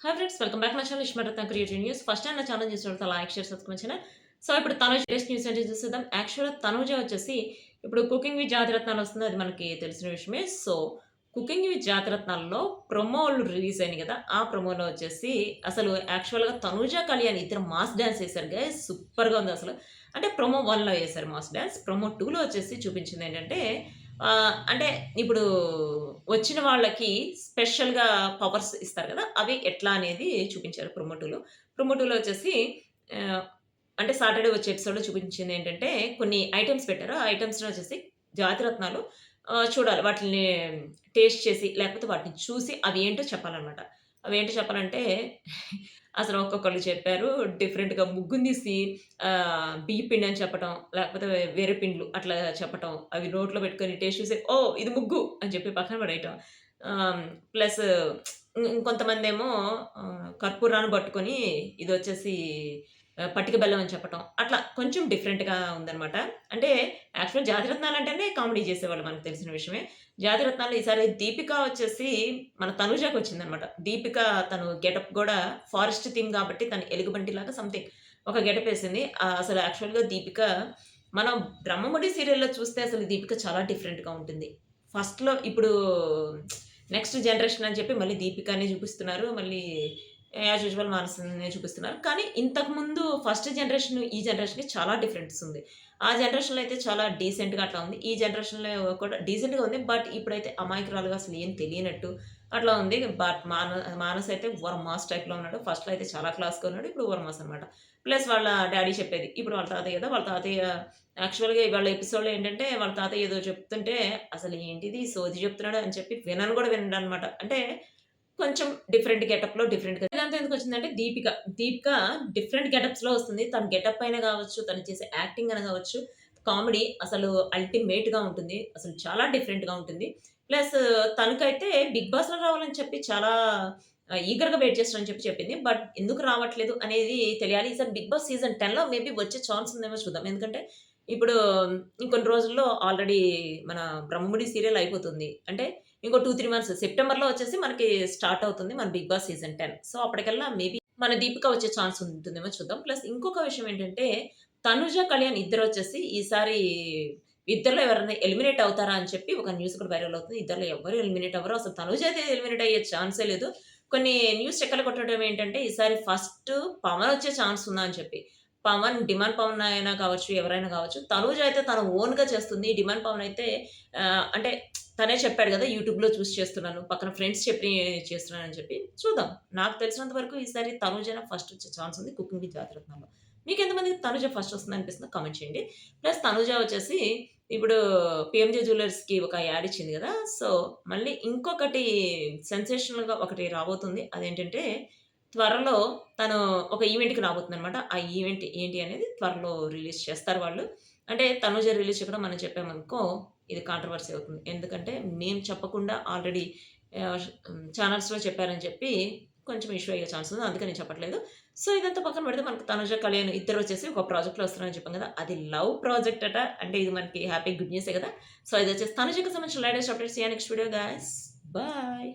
Hi friends, welcome back my channel ఇష్మరత్న creative news. First time నా channel చూసినట్టు like share subscribe channel. So ఇప్పుడు Tanuja latest news ఏంటి చూసేద్దాం. యాక్చువల్‌గా తనుజ వచ్చేసి ఇప్పుడు 'కుకింగ్ విత్ జాతిరత్నాలు' వస్తుంది. అది మనకి తెలిసిన విషయమే. సో 'కుకింగ్ విత్ జాతిరత్నాల్లో' ప్రోమోలు రిలీజ్ అయినాయి కదా! ఆ ప్రోమోలో వచ్చేసి అసలు యాక్చువల్‌గా తనుజ, కళ్యాణ్ ఇద్దరు మాస్ డాన్స్ ఏసారు గైస్. సూపర్‌గా ఉంది అసలు. అంటే ప్రోమో 1లో ఏసారు మాస్ డాన్స్. ప్రోమో 2లో వచ్చేసి చూపించింది ఏంటంటే అంటే ఇప్పుడు వచ్చిన వాళ్ళకి స్పెషల్‌గా పవర్స్ ఇస్తారు గదా! అవి ఎట్లా అనేది చూపించారు ప్రోమో 2లో. ప్రోమో 2లో వచ్చేసి ఆహ్, అంటే సాటర్‌డే వచ్చే ఎపిసోడ్‌లో చూపించిందేంటంటే కొన్ని ఐటెమ్స్ పెట్టారు. ఆ ఐటెమ్స్‌లో వచ్చేసి జాతిరత్నాలు చూడాలి. వాటిల్ని టేస్ట్ చేసి లేకపోతే వాటిని చూసి అవి ఏంటో చెప్పాలనమాట. అవేంటో చెప్పాలంటే అసలు ఒక్కొక్కళ్ళు చెప్పారు. డిఫరెంట్‌గా ముగ్గుని తీసి బియ్య పిండి అని చెప్పటం, లేకపోతే వేరే పిండ్లు అట్లా చెప్పటం. అవి నోట్లో పెట్టుకొని టేస్ట్ చూసి ఓహ్! ఇది ముగ్గు అని చెప్పి పక్కన పడేయటం. ఆహ్, ప్లస్ ఇంకొంతమందేమో కర్పూరాన్ని పట్టుకొని ఇదొచ్చేసి పట్టిక బెల్లం అని చెప్పటం. అట్లా కొంచెం డిఫరెంట్‌గా ఉందనమాట. అంటే యాక్చువల్ జాతిరత్నాలంటేనే కామెడీ చేసేవాళ్ళు మనకు తెలిసిన విషయమే. జాతిరత్నాల్లో ఈసారి దీపిక వచ్చేసి మన తనుజాకొచ్చిందనమాట. దీపిక తను గెటప్ గూడా ఫారెస్ట్ థీమ్ గాబట్టి తను ఎలుగుబంటిలాగా సంథింగ్ ఒక గెటపేసింది. అసలు యాక్చువల్‌గా దీపిక మనం 'బ్రహ్మముడి' సీరియల్‌లో చూస్తే అసలు దీపిక చాలా డిఫరెంట్‌గా ఉంటుంది. ఫస్ట్‌లో ఇప్పుడు నెక్స్ట్ జనరేషన్ అని చెప్పి మళ్ళీ దీపికనే చూపిస్తున్నారు. మళ్ళీ యాజ్ యూజువల్ మానసనే చూపిస్తున్నారు. కానీ ఇంతకుముందు ఫస్ట్ జనరేషన్, ఈ జనరేషన్‌కి చాలా డిఫరెన్స్ ఉంది. ఆ జనరేషన్‌లో అయితే చాలా డీసెంట్‌గా అట్లా ఉంది. ఈ జనరేషన్‌లో కూడా డీసెంట్‌గా ఉంది. బట్ ఇప్పుడైతే అమాయకురాలుగా అసలు ఏం తెలియనట్టు అట్లా ఉంది. బట్ మానస్ అయితే మాస్ టైప్‌లో ఉన్నాడు. ఫస్ట్‌లో అయితే చాలా క్లాస్‌గా ఉన్నాడు. ఇప్పుడు మాస్ అనమాట. ప్లస్ వాళ్ళ డ్యాడీ చెప్పేది. ఇప్పుడు వాళ్ళ తాతయ్య కదా! వాళ్ళ తాతయ్య యాక్చువల్‌గా ఇవాళ ఎపిసోడ్‌లో ఏంటంటే వాళ్ళ తాతయ్య ఏదో చెప్తుంటే అసలు ఏంటిది సోది చెప్తున్నాడు అని చెప్పి వినను కూడా వినడనమాట. అంటే కొంచెం డిఫరెంట్ గెటప్‌లో డిఫరెంట్‌గా ఇదంతా ఎందుకొచ్చిందంటే దీపిక. దీపిక డిఫరెంట్ గెటప్స్‌లో వస్తుంది. తన గెటప్ అయినా గావచ్చు, తను చేసే యాక్టింగ్ అయినా గావచ్చు, కామెడీ అసలు అల్టిమేట్‌గా ఉంటుంది. అసలు చాలా డిఫరెంట్‌గా ఉంటుంది. ప్లస్ తనకైతే 'బిగ్ బాస్‌లో' రావాలని చెప్పి చాలా ఈగర్‌గా వెయిట్ చేస్తానని చెప్పి చెప్పింది. బట్ ఎందుకు రావట్లేదు అనేది తెలియాలి. ఈసారి 'బిగ్ బాస్' సీజన్ 10లో మేబీ వచ్చే ఛాన్స్ ఉందేమో చూద్దాం. ఎందుకంటే ఇప్పుడు ఇంకొన్ని రోజుల్లో ఆల్రెడీ మన 'బ్రహ్మముడి' సీరియల్ అయిపోతుంది. అంటే ఇంకో 2, 3 మంత్స్ సెప్టెంబర్‌లో వచ్చేసి మనకి స్టార్ట్ అవుతుంది మన 'బిగ్ బాస్' సీజన్ 10. సో, అప్పటికల్లా మేబీ మన 'దీపిక' వచ్చే ఛాన్స్ ఉంటుందేమో చూద్దాం. ప్లస్ ఇంకొక విషయం ఏంటంటే, తనుజ, కళ్యాణ్ ఇద్దరొచ్చేసి ఈసారి ఇద్దరిలో ఎవరైనా ఎలిమినేట్ అవుతారా అని చెప్పి ఒక న్యూస్ కూడా వైరల్ అవుతుంది. ఇద్దరిలో ఎవ్వరు ఎలిమినేట్ అవ్వరు. అసలు తనుజ అయితే ఎలిమినేట్ అయ్యే ఛాన్సే లేదు. కొన్ని న్యూస్ చెక్కలు కొట్టడం ఏంటంటే, ఈసారి ఫస్ట్ పవన్ వచ్చే ఛాన్స్ ఉందా అని చెప్పి. డిమాండ్ పవన్ అయినా కావచ్చు, ఎవరైనా కావచ్చు. తనూజ అయితే తన ఓన్‌గా చేస్తుంది. డిమాండ్ పవన్ అయితే అంటే తనే చెప్పాడు గదా! యూట్యూబ్‌లో చూసి చేస్తున్నాను. పక్కన ఫ్రెండ్స్ చెప్పి చేస్తున్నానని చెప్పి. చూద్దాం. నాకు తెలిసినంత వరకు ఈసారి తనూజనే ఫస్ట్ వచ్చే ఛాన్స్ ఉంది 'కుకింగ్ విత్ జాతిరత్నాల్లో'. మీకెంతమందికి తనుజ ఫస్ట్ వస్తుందనిపిస్తుందో కామెంట్ చేయండి. ప్లస్ తనుజ వచ్చేసి ఇప్పుడు 'పీఎంజే జ్యువెల్లర్స్‌కి' ఒక యాడ్ ఇచ్చింది గదా! సో, మళ్ళీ ఇంకొకటి సెన్సేషనల్‌గా ఒకటి రాబోతుంది. అదేంటంటే త్వరలో తను ఒక ఈవెంట్‌కి రాబోతుందనమాట. ఆ ఈవెంట్ ఏంటి అనేది త్వరలో రిలీజ్ చేస్తారు వాళ్ళు. అంటే తనుజ రిలీజ్ చేయకుండా మనం చెప్పామనుకో ఇది కాంట్రోవర్సీ అవుతుంది. ఎందుకంటే మేము చెప్పకుండా ఆల్రెడీ ఛానల్స్‌లో చెప్పారని చెప్పి కొంచెం ఇష్యూ అయ్యే ఛాన్స్ ఉంది. అందుకే నేను చెప్పట్లేదు. సో, ఇదంతా పక్కన పెడితే మనకు తనుజ, కళ్యాణ్ ఇద్దరొచ్చేసి ఒక ప్రాజెక్ట్‌లో వస్తున్నారని చెప్పాం కదా! అది లవ్ ప్రాజెక్ట్ అట. అంటే ఇది మనకి హ్యాపీ గుడ్ న్యూసే కదా! సో, ఇదొచ్చేసి తనుజకి సంబంధించిన latest updates. See you next video guys. Bye.